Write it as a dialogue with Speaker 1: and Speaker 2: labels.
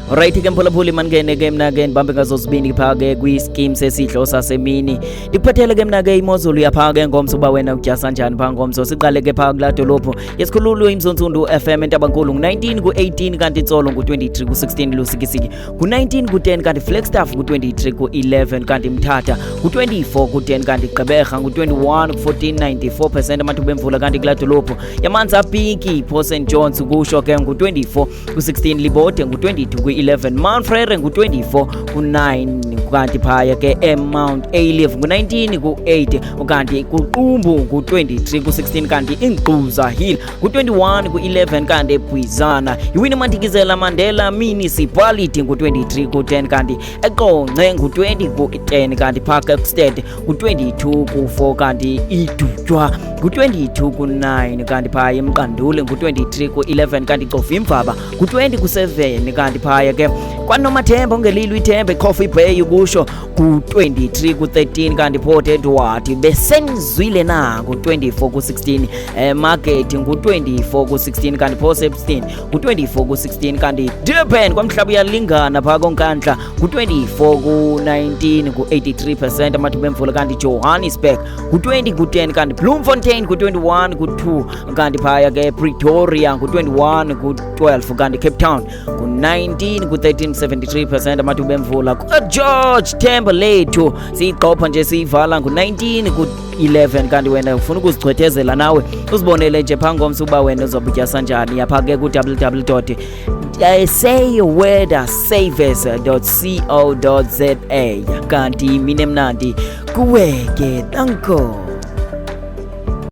Speaker 1: Alright ke mphulaphuli mangene ke mina ke ndibambe ngazo zibini phake kwi-scheme sesidlo sasemini. Ndikuphathele ke mina ke imozulu yapha ke ngomso uba wena udyasa njani pha ngomso. Siqale ke pha kula dolophu yesikhululo iMzonsundu FM eNtabankulu ngu-19 ku-18 kanti Tsolo ngu-23 ku-16 lusikisiki ku-19 ku-10 kanti Flagstaff ku-23 ku-11 kanti Mthatha ku-24 ku-10 kanti Gqeberha ngu-21 ku-14 94% amathuba emvula kanti kula dolophu yamanzi apiki Port St John's kusho ke ngu-24 ku-16 Libode ngu-22 ku-11 Mount Frere ngu-24 ku-9 kanti phaya ke Mount Alive ngu-19 ku-8 kanti kuQumbu ngu-23 ku-16 kanti iNgquza Hill ku-21 ku-11 kanti eBhwizana iWinnie Madikizela Mandela Municipality ngu-23 ku-10 kanti eQonce ngu-20 ku-10 kanti Park Exted ku-22 ku-4 kanti iDutywa ku-22 ku-9 kanti phaya eMqanduli ngu-23 ku-11 kanti Xovimvaba ku-20 ku-7 kanti phaya ke kwaNomathemba ungelilo ithemba Coffee Bay kusho ku-23 ku-13 kanti Port Edward besenzwile na ku-24 ku-16 Market ngu-24 ku-16 kanti Port Shepstone ku-24 ku-16 kanti Durban kwaMhlaba uyalingana phaka koNkandla ku-24 ku-19 ku-83% amathuba emvula kanti Johannesburg ku-20 ku-10 kanti Bloemfontein ku-21 ku-2 kanti phaya ke Pretoria ku-21 ku-12 kanti Cape Town ku-19 ku-13 73% amathuba emvula George Themba lethu siyiqopha nje siyivala ngu-19 ku-11 kanti wena ufuna ukuzigcwethezela nawe uzibonele nje phangomso uba wena uzobutyasa njani yapha ke ku-www.sayawordasavers.co.za kanti mine mnandi kuweke danko.